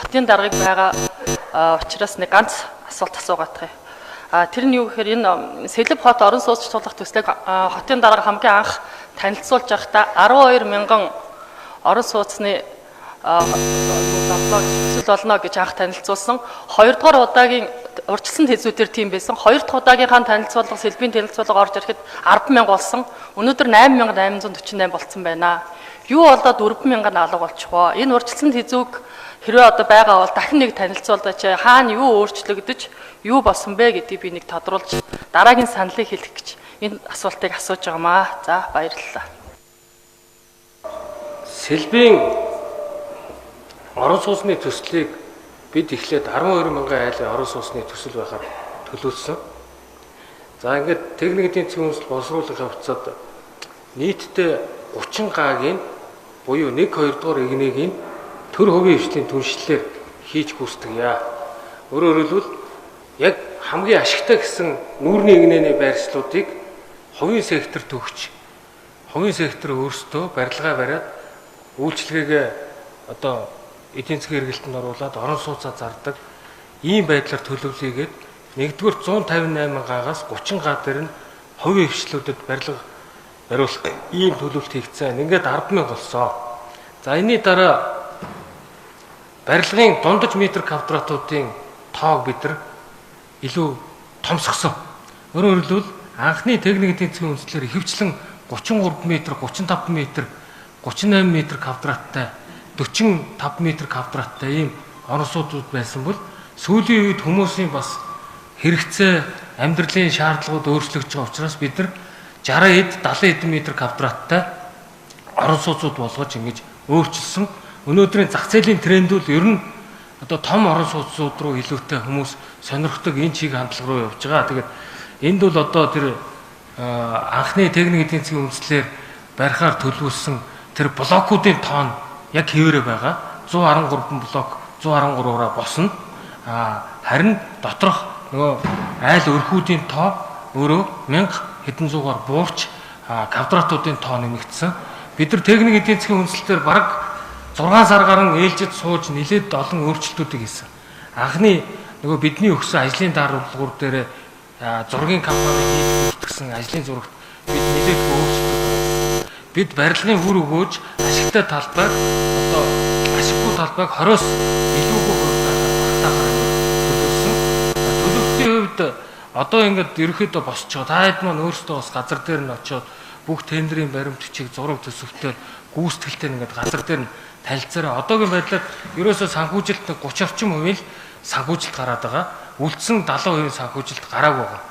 хотын даргаыг байгаа учраас нэг ганц асуулт асуугаадах юм. Тэр нь юу гэхээр энэ Сэлб хот орон сууц тулах төслийг хотын дарга хамгийн анх танилцуулж байхдаа 12 мянган орон сууцны төсөл болно гэж анх танилцуулсан. Хоёрдугаар удаагийн урьдчилсан хэзүүдээр тийм байсан. Хоёр дахь удаагийнхаа танилцуулга Сэлбийн танилцуулга орж ирэхэд 100000 болсон. Өнөөдөр 8848 болсон байна. Юу болоод 4000 алга болчихвоо. Энэ урьдчилсан хэзүүг хэрвээ одоо байгаа бол дахин нэг танилцуулаач. Хаана юу өөрчлөгдөж, юу болсон бэ гэдгийг би нэг тодруулж дараагийн саналыг хэлэх гэж энэ асуултыг асууж байгаамаа. За баярлалаа. Сэлбийн орон сууцны төслийг бид эхлээд 12 мянган айлын орон сууцны төсөл байхаар төлөвлөсөн. За ингээд техник эдийн засгийн үндэслэл боловсруулалтын хавцад нийтдээ 30 гагийн буюу 1-2 дугаар игнийг төр хувийн хвшлийн түншлэлээр хийж гүйцэтгэе. Өөрөөр хэлбэл яг хамгийн ашигтай гэсэн нүүрний игнэний байршлуудыг хувийн секторт өгч, хувийн сектор өөрсдөө барилгаа бариад үйлчлэгээ одоо эдийн засгийн эргэлтэнд оруулаад орон сууцаа зардаг ийм байдлаар төлөвлөгээд нэгдүгээр 158 гаагаас 30 га дээр нь хувийн хвшлүүдэд барилга бариулах ийм төлөвлөлт хийгдсэн. Ингээд 100000 болсон. За энэний дараа барилгын дундаж метр квадратуудын тоог бид нар илүү томсгосон. Өөрөөр хэлбэл анхны техник эдийн засгийн үндэслэлээр ихэвчлэн 33 метр, 35 метр, 38 метр квадраттай 45 метр квадраттай ийм орон сууцуд байсан бол сүүлийн үед хүмүүсийн бас хэрэгцээ, амьдралын шаардлагууд өөрчлөгдөж байгаа учраас бид нар 60-д 70 метр квадраттай орон сууцуд болгож ингэж өөрчилсөн. Өнөөдрийн зах зээлийн тренд бол ер нь одоо том орон сууцуд руу илүүтэй хүмүүс сонирхдог энэ чиг хандлага руу явж байгаа. Тэгээд энд бол одоо тэр анхны техник эдийн засгийн үндэслэлээр барихаар төлөвлөсөн тэр блокуудын тоон яг хэвээрээ байгаа. 113 блок 113-аараа босно. Харин доторх нөгөө айл өрхүүдийн тоо өөрөө 1000 хэдэн зуугаар буурч квадратуудын тоо нэмэгдсэн. Бид нар техник эдийн засгийн үндэслэлээр бараг 6 сар гарan ээлжид сууж нэлээд олон өөрчлөлтүүдийг хийсэн. Анхны нөгөө бидний өгсөн ажлын даруулгуур дээр зургийн компани хийгдсэн ажлын зурагт бид нэлээд өөрчлөлт. Бид барилгын хүр өгөөж ашигтай талбайг одоо ашиггүй талбайг 20-оос илүүгүй хурдтайгаар төлөвлөсөн. Төлөвлөлтийн хувьд одоо ингээд ерөөхдөө босч байгаа. Та хэд маань өөрсдөө бас газар дээр нь очиод бүх тендерийн баримт бичиг зураг төсөвтөөр гүйцэтгэлтэй ингээд газар дээр нь танилцаараа одоогийн байдлаар ерөөсөө санхүүжилт 30 орчим хувийн санхүүжилт гараад байгаа. Үлдсэн 70% санхүүжилт гараагүй байгаа.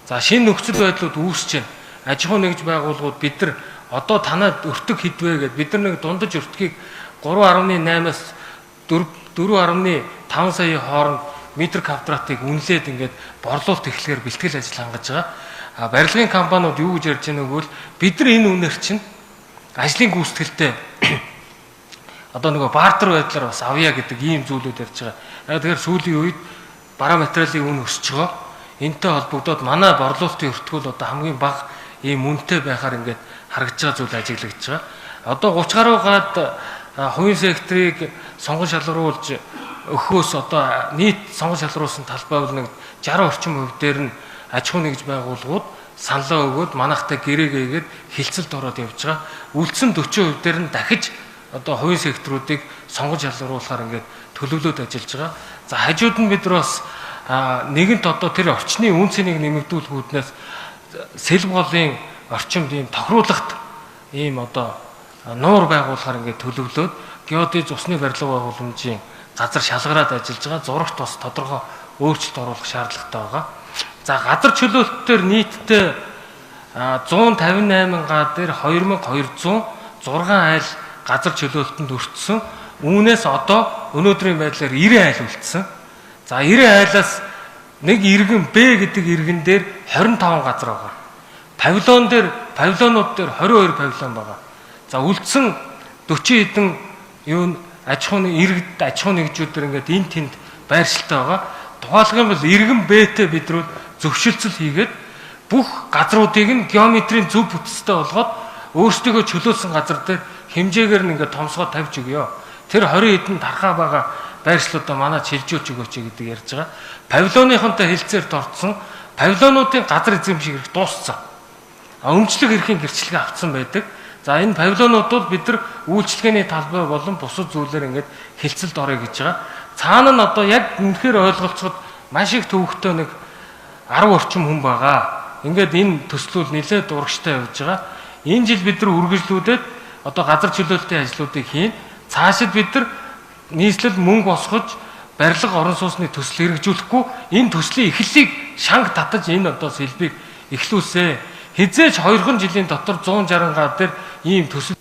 За шинэ нөхцөл байдлууд үүсэж байна. Аж ахуй нэгж байгууллагууд бид нар одоо танаад өртөг хідвэ гэдээ бид нар нэг дундаж өртгийг 3.8-аас 4.5 сая хооронд метр квадратыг үнэлээд ингээд борлуулалт эхлэхээр бэлтгэл ажил хангаж байгаа. Барилгын компаниуд юу гэж ярьж байгааг бол бид нар энэ үнээр чинь ажлын гүйцэтгэлтэй одоо нөгөө бартер байдлаар бас авъя гэдэг ийм зүйлүүд ярьж байгаа. Тэгэхээр сүүлийн үед бараа материалын үн өсөж байгаа. Энтэй холбогдоод манай борлуулалтын өртгөл одоо хамгийн бага ийм үнэтэй байхаар ингээд харагдж байгаа зүйл ажиглагдж байгаа. Одоо 30 гаруй гад хувийн секторыг сонгон шалгаруулж өгөхөөс одоо нийт сонгон шалгаруулсан талбай бол нэг 60 орчим хувь дээр нь аж ахуй нэгж байгууллагууд саналаа өгөөд манайхтай гэрээгээд хилцэлд ороод явж байгаа. Үлдсэн 40% дээр нь дахиж одоо хувийн секторуудыг сонгож шалгаруулахаар ингээд төлөвлөд ажиллаж байгаа. За хажууд нь бид нар бас нэгэнт одоо тэр орчны үн цэнийг нэмэгдүүлэх үүднээс Сэлб голын орчимд ийм тохируулахт ийм одоо нуур байгуулахаар ингээд төлөвлөд геодез усны барилга байгууламжийн газар шалгараад ажиллаж байгаа. Зурагт бас тодорхой өөрчлөлт оруулах шаардлагатай байгаа. За газар чөлөөлөлтөөр нийтдээ 158 га дээр 2206 айл газар чөлөөлөлтөнд өртсөн. Үүнээс одоо өнөөдрийн байдлаар 90 айл үлдсэн. За 90 айлаас нэг иргэн Б гэдэг иргэн дээр 25 газар байгаа. Павильонууд дээр 22 павильон байгаа. За үлдсэн 40 хэдэн юу аж ахуйн иргэд аж ахуйн нэгжүүд дээр ингээд энэ тэнд байршилтай байгаа. Тухайлх юм бол иргэн Б-тэй бид нар зөвшөлтсөл хийгээд бүх газруудыг нь геометрийн зөв бүтцтэй болгоод өөрсдөө чөлөөлсөн газар дээр хэмжээгээр нь ингээд томсгоо тавьж өгөө. Тэр 20 хэдэн тархаа байгаа байршлуудаа манай чилжүүлж өгөөч гэдэг ярьж байгаа. Павилоныхонтой хэлцээрд орцсон павилонуудын газар эзэмших хэрэг дууссан. Өмчлөх эрхийн гэрчлэгээ авцсан байдаг. За энэ павилонууд бол бид нар үйлчлэгээний талбай болон бусад зүйлээр ингээд хэлцэлд орё гэж байгаа. Цаана нь одоо яг үнэхээр ойлголцоход маш их төвөгтэй нэг 10 орчим хүн байгаа. Ингээд энэ төслүүд нэлээд урагштай явж байгаа. Энэ жил бид нар үргэлжлүүлээд одоо газар чөлөөлтийн ажлуудыг хийн. Цаашид бид нар нийслэл мөнгө босгож барилга орон сууцны төсөл хэрэгжүүлэхгүй энэ төслийн эхлэлийг шанг татаж энэ одоо сэлбийг эхлүүлсэ. Хизээж 2 жилийн дотор 160 га дээр ийм төсөл